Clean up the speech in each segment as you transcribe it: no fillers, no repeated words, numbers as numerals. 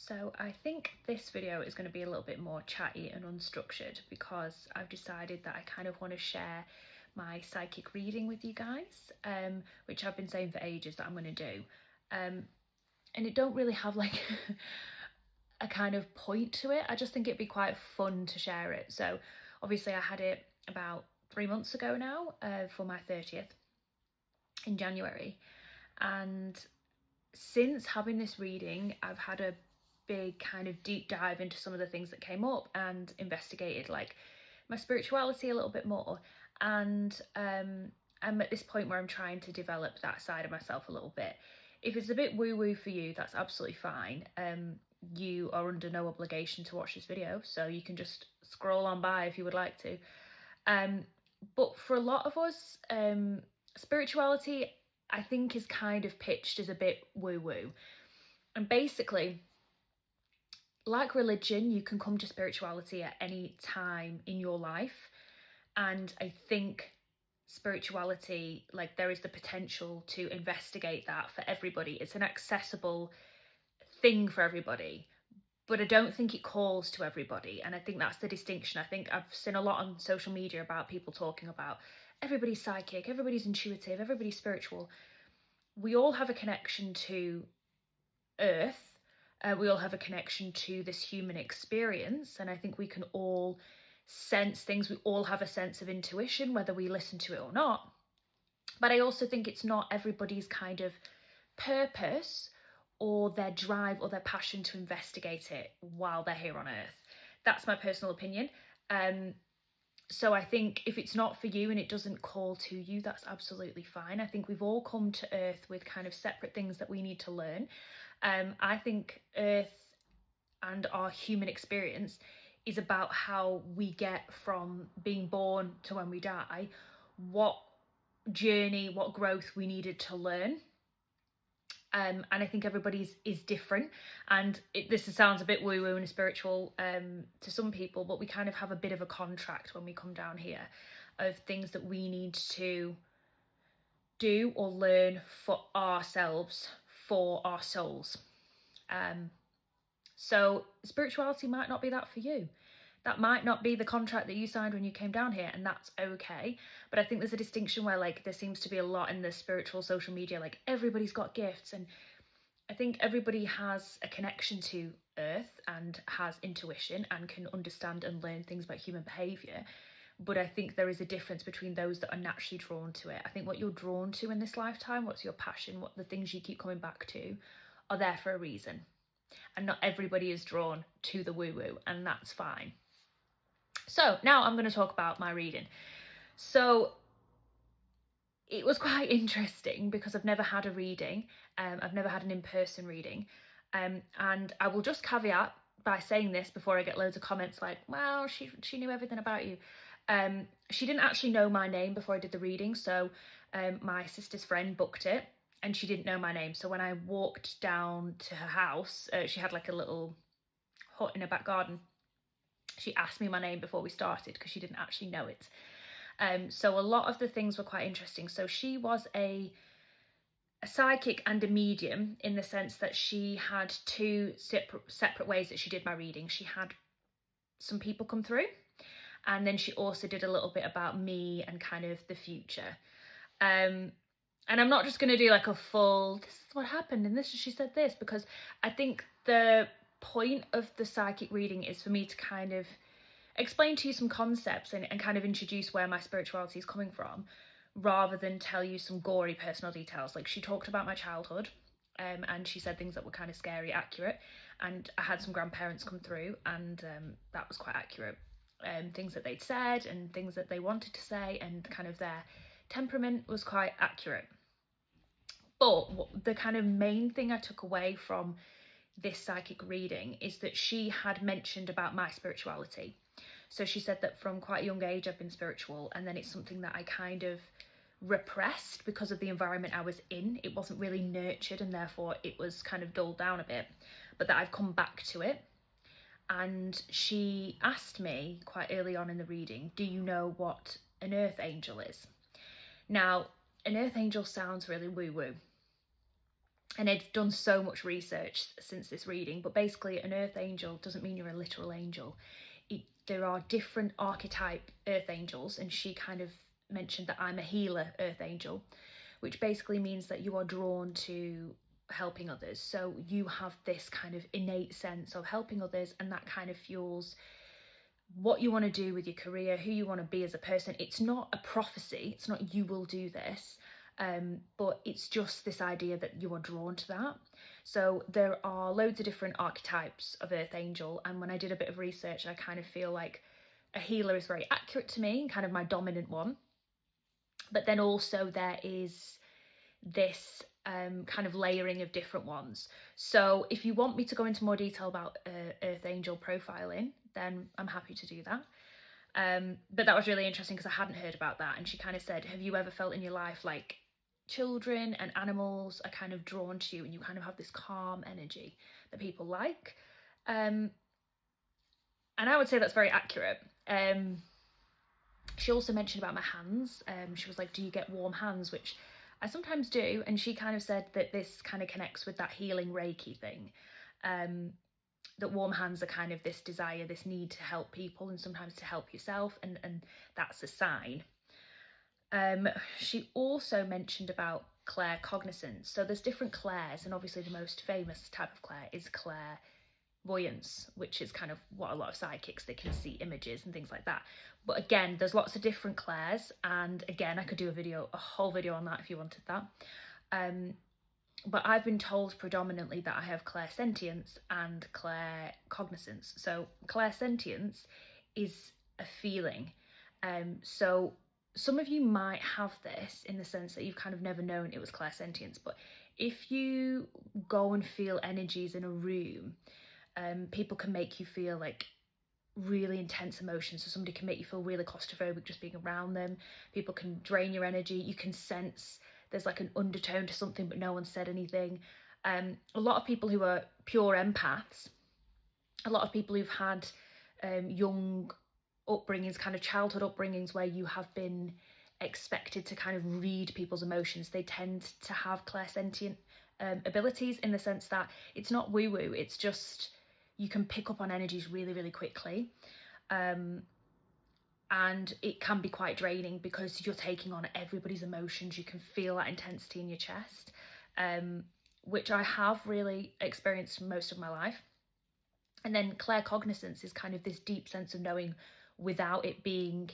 So I think this video is going to be a little bit more chatty and unstructured because I've decided that I kind of want to share my psychic reading with you guys, which I've been saying for ages that I'm going to do. And it don't really have like a kind of point to it. I just think it'd be quite fun to share it. So obviously I had it about 3 months ago now for my 30th in January. And since having this reading, I've had a big kind of deep dive into some of the things that came up and investigated like my spirituality a little bit more. And I'm at this point where I'm trying to develop that side of myself a little bit. If it's a bit woo-woo for you, that's absolutely fine. You are under no obligation to watch this video, so you can just scroll on by if you would like to. But for a lot of us, spirituality, I think, is kind of pitched as a bit woo-woo. And basically, like religion, you can come to spirituality at any time in your life. And I think spirituality, like, there is the potential to investigate that for everybody. It's an accessible thing for everybody, but I don't think it calls to everybody. And I think that's the distinction. I think I've seen a lot on social media about people talking about everybody's psychic, everybody's intuitive, everybody's spiritual. We all have a connection to Earth. We all have a connection to this human experience. And I think we can all sense things. We all have a sense of intuition, whether we listen to it or not. But I also think it's not everybody's kind of purpose or their drive or their passion to investigate it while they're here on Earth. That's my personal opinion. So I think if it's not for you and it doesn't call to you, that's absolutely fine. I think we've all come to Earth with kind of separate things that we need to learn. I think Earth and our human experience is about how we get from being born to when we die, what journey, what growth we needed to learn. And I think everybody's is different, and this sounds a bit woo-woo and spiritual to some people, but we kind of have a bit of a contract when we come down here of things that we need to do or learn for ourselves, for our souls. So spirituality might not be that for you. That might not be the contract that you signed when you came down here, and that's okay. But I think there's a distinction where, like, there seems to be a lot in the spiritual social media, like everybody's got gifts, and I think everybody has a connection to Earth and has intuition and can understand and learn things about human behaviour. But I think there is a difference between those that are naturally drawn to it. I think what you're drawn to in this lifetime, what's your passion, what the things you keep coming back to, are there for a reason. And not everybody is drawn to the woo-woo, and that's fine. So now I'm going to talk about my reading. So it was quite interesting because I've never had a reading. I've never had an in-person reading. And I will just caveat by saying this before I get loads of comments like, well, she knew everything about you. She didn't actually know my name before I did the reading. So my sister's friend booked it and she didn't know my name. So when I walked down to her house, she had like a little hut in her back garden. She asked me my name before we started because she didn't actually know it. So a lot of the things were quite interesting. So she was a psychic and a medium in the sense that she had two separate ways that she did my reading. She had some people come through, and then she also did a little bit about me and kind of the future. And I'm not just going to do like a full, this is what happened and she said this, because I think the point of the psychic reading is for me to kind of explain to you some concepts and kind of introduce where my spirituality is coming from, rather than tell you some gory personal details. Like, she talked about my childhood, and she said things that were kind of scary accurate, and I had some grandparents come through, and that was quite accurate. Things that they'd said and things that they wanted to say, and kind of their temperament was quite accurate. But the kind of main thing I took away from this psychic reading is that she had mentioned about my spirituality. So she said that from quite a young age I've been spiritual, and then it's something that I kind of repressed because of the environment I was in. It wasn't really nurtured, and therefore it was kind of dulled down a bit, but that I've come back to it. And she asked me quite early on in the reading, do you know what an earth angel is? Now, an earth angel sounds really woo-woo. And I've done so much research since this reading, but basically an earth angel doesn't mean you're a literal angel. There are different archetype earth angels, and she kind of mentioned that I'm a healer earth angel, which basically means that you are drawn to helping others. So you have this kind of innate sense of helping others, and that kind of fuels what you want to do with your career, who you want to be as a person. It's not a prophecy, it's not you will do this, but it's just this idea that you are drawn to that. So there are loads of different archetypes of earth angel, and when I did a bit of research, I kind of feel like a healer is very accurate to me, kind of my dominant one. But then also there is this kind of layering of different ones. So if you want me to go into more detail about earth angel profiling, then I'm happy to do that. But that was really interesting because I hadn't heard about that. And she kind of said, have you ever felt in your life like children and animals are kind of drawn to you, and you kind of have this calm energy that people like? And I would say that's very accurate. She also mentioned about my hands. She was like, do you get warm hands? Which I sometimes do. And she kind of said that this kind of connects with that healing Reiki thing. That warm hands are kind of this desire, this need to help people and sometimes to help yourself. And that's a sign. She also mentioned about claircognizance. So there's different clairs, and obviously the most famous type of clair is clairvoyance, which is kind of what a lot of psychics, they can see images and things like that. But again, there's lots of different clairs, and again, I could do a whole video on that if you wanted that. But I've been told predominantly that I have clairsentience and claircognizance. So clairsentience is a feeling. So some of you might have this in the sense that you've kind of never known it was clairsentience, but if you go and feel energies in a room, people can make you feel like really intense emotions. So somebody can make you feel really claustrophobic just being around them. People can drain your energy. You can sense there's like an undertone to something, but no one said anything. A lot of people who are pure empaths, a lot of people who've had young upbringings, kind of childhood upbringings where you have been expected to kind of read people's emotions, they tend to have clairsentient abilities, in the sense that it's not woo-woo, it's just you can pick up on energies really, really quickly. And it can be quite draining because you're taking on everybody's emotions. You can feel that intensity in your chest, which I have really experienced most of my life. And then claircognizance is kind of this deep sense of knowing without it being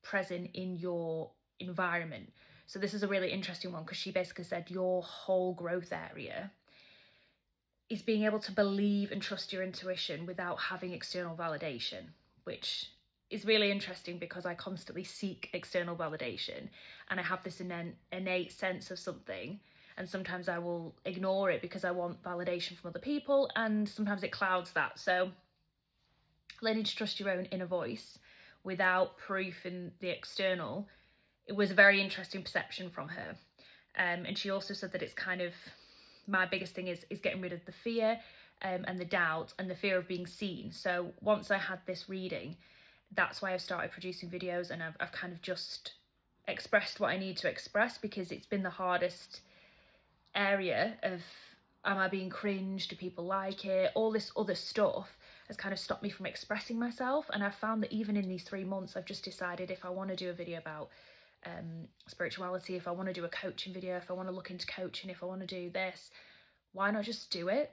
present in your environment. So this is a really interesting one because she basically said your whole growth area is being able to believe and trust your intuition without having external validation, which is really interesting because I constantly seek external validation, and I have this innate sense of something, and sometimes I will ignore it because I want validation from other people, and sometimes it clouds that. So learning to trust your own inner voice without proof in the external, it was a very interesting perception from her. And she also said that it's kind of, my biggest thing is getting rid of the fear and the doubt and the fear of being seen. So once I had this reading, that's why I've started producing videos, and I've kind of just expressed what I need to express, because it's been the hardest area of, am I being cringe? Do people like it? All this other stuff has kind of stopped me from expressing myself. And I've found that even in these 3 months, I've just decided if I want to do a video about spirituality, if I want to do a coaching video, if I want to look into coaching, if I want to do this, why not just do it?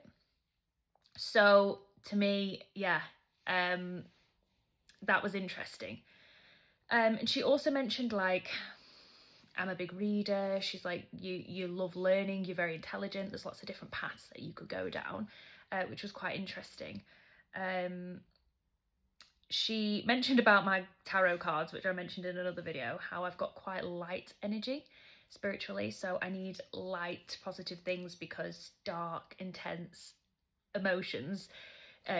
So to me, yeah, that was interesting. And she also mentioned, like, I'm a big reader. She's like, you love learning, you're very intelligent, there's lots of different paths that you could go down, which was quite interesting. She mentioned about my tarot cards, which I mentioned in another video, how I've got quite light energy spiritually, so I need light, positive things, because dark, intense emotions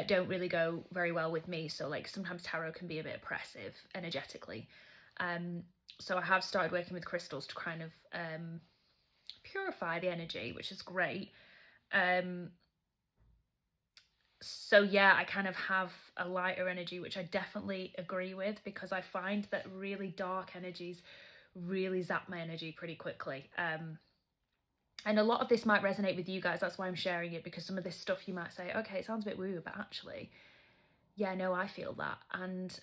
don't really go very well with me. So like sometimes tarot can be a bit oppressive energetically. So I have started working with crystals to kind of purify the energy, which is great. So yeah, I kind of have a lighter energy, which I definitely agree with, because I find that really dark energies really zap my energy pretty quickly. And a lot of this might resonate with you guys. That's why I'm sharing it, because some of this stuff you might say, okay, it sounds a bit woo, but actually, yeah, no, I feel that. And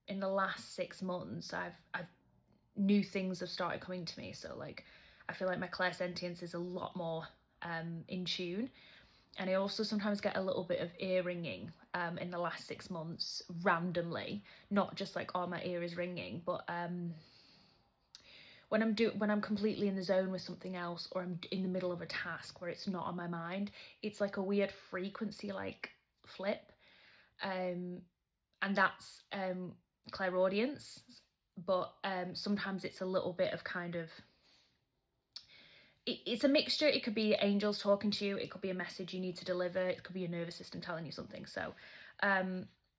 in the last 6 months, I've new things have started coming to me. So like, I feel like my clairsentience is a lot more in tune. And I also sometimes get a little bit of ear ringing in the last 6 months randomly, not just like, oh, my ear is ringing, but when I'm completely in the zone with something else, or I'm in the middle of a task where it's not on my mind, it's like a weird frequency like flip, and that's clairaudience. But sometimes it's a little bit of kind of, it's a mixture. It could be angels talking to you, it could be a message you need to deliver, it could be your nervous system telling you something. So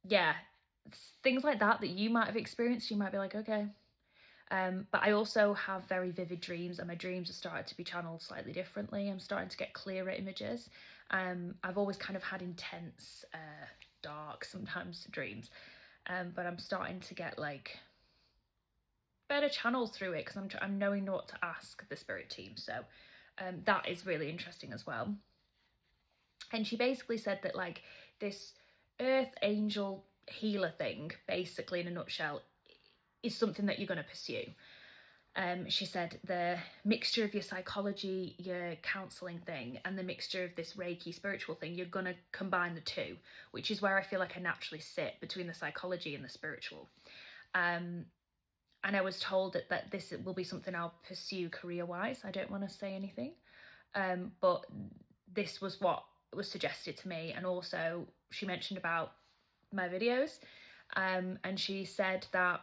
yeah, things like that you might have experienced, you might be like, okay. But I also have very vivid dreams, and my dreams have started to be channeled slightly differently. I'm starting to get clearer images. I've always kind of had intense, dark, sometimes dreams, but I'm starting to get like better channels through it, because I'm knowing what to ask the spirit team. So that is really interesting as well. And she basically said that like this earth angel healer thing, basically in a nutshell, is something that you're going to pursue. She said the mixture of your psychology, your counselling thing, and the mixture of this Reiki spiritual thing, you're going to combine the two, which is where I feel like I naturally sit between the psychology and the spiritual. And I was told that this will be something I'll pursue career-wise. I don't want to say anything, but this was what was suggested to me. And also she mentioned about my videos, and she said that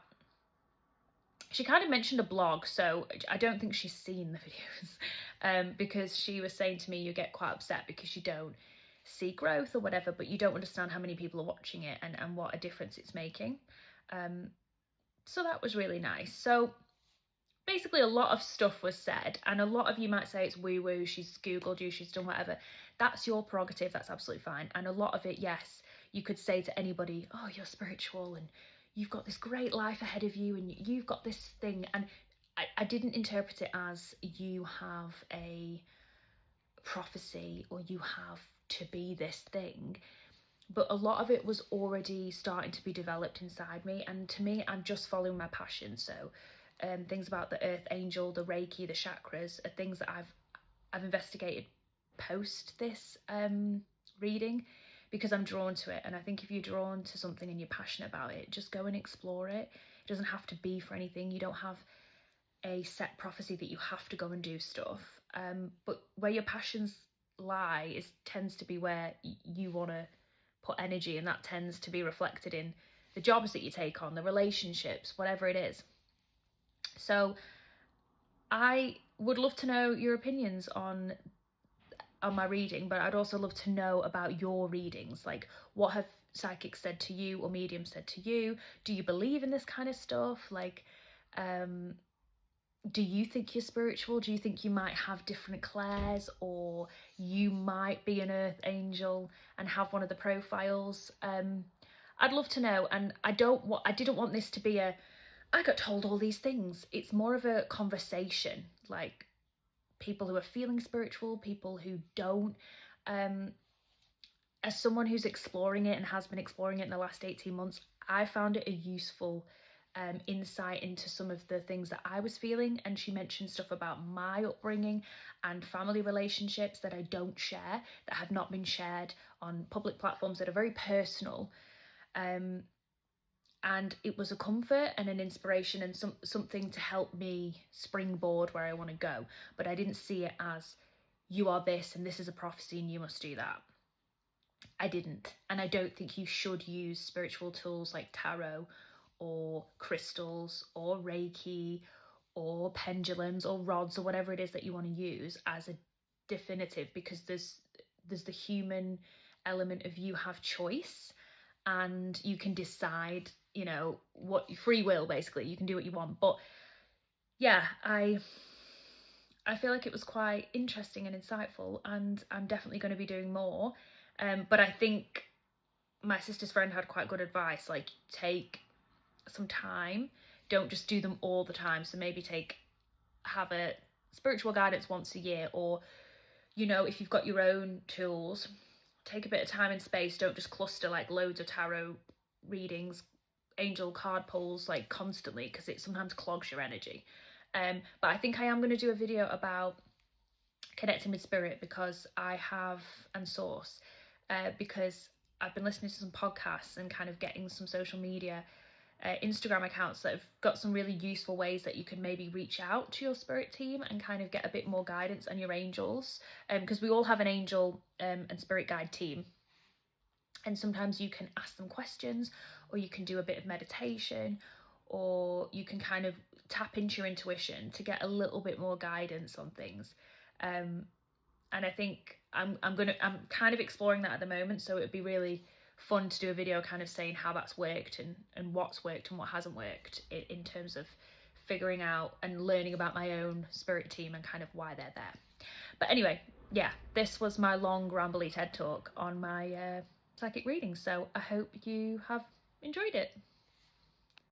she kind of mentioned a blog, so I don't think she's seen the videos, because she was saying to me, you get quite upset because you don't see growth or whatever, but you don't understand how many people are watching it and what a difference it's making. So that was really nice. So basically a lot of stuff was said, and a lot of you might say it's woo-woo, she's Googled you, she's done whatever. That's your prerogative, that's absolutely fine. And a lot of it, yes, you could say to anybody, oh, you're spiritual and you've got this great life ahead of you and you've got this thing. And I didn't interpret it as you have a prophecy or you have to be this thing. But a lot of it was already starting to be developed inside me. And to me, I'm just following my passion. So things about the earth angel, the Reiki, the chakras are things that I've investigated post this reading, because I'm drawn to it. And I think if you're drawn to something and you're passionate about it, just go and explore it. It doesn't have to be for anything. You don't have a set prophecy that you have to go and do stuff. But where your passions lie tends to be where you want to put energy, and that tends to be reflected in the jobs that you take on, the relationships, whatever it is. So I would love to know your opinions on my reading, but I'd also love to know about your readings. Like, what have psychics said to you or mediums said to you? Do you believe in this kind of stuff? Like, do you think you're spiritual? Do you think you might have different clairs, or you might be an earth angel and have one of the profiles? I'd love to know. And I didn't want this to be I got told all these things. It's more of a conversation, like people who are feeling spiritual, people who don't. As someone who's exploring it and has been exploring it in the last 18 months, I found it a useful insight into some of the things that I was feeling. And she mentioned stuff about my upbringing and family relationships that I don't share, that have not been shared on public platforms, that are very personal. And it was a comfort and an inspiration and something to help me springboard where I want to go. But I didn't see it as, you are this and this is a prophecy and you must do that. I didn't. And I don't think you should use spiritual tools like tarot or crystals or Reiki or pendulums or rods or whatever it is that you want to use as a definitive, because there's the human element of you have choice and you can decide, you know, what free will, basically, you can do what you want. But yeah, I feel like it was quite interesting and insightful, and I'm definitely going to be doing more. But I think my sister's friend had quite good advice, like take some time, don't just do them all the time. So maybe have a spiritual guidance once a year, or, you know, if you've got your own tools, take a bit of time and space. Don't just cluster like loads of tarot readings, angel card pulls like constantly, because it sometimes clogs your energy. But I think I am going to do a video about connecting with spirit, because I have, and source, because I've been listening to some podcasts and kind of getting some social media Instagram accounts that have got some really useful ways that you can maybe reach out to your spirit team and kind of get a bit more guidance on your angels, because we all have an angel and spirit guide team, and sometimes you can ask them questions, or you can do a bit of meditation, or you can kind of tap into your intuition to get a little bit more guidance on things. And I think I'm kind of exploring that at the moment, so it would be really fun to do a video kind of saying how that's worked, and what's worked and what hasn't worked in terms of figuring out and learning about my own spirit team and kind of why they're there. But anyway, yeah, this was my long rambly TED talk on my psychic reading, so I hope you have enjoyed it.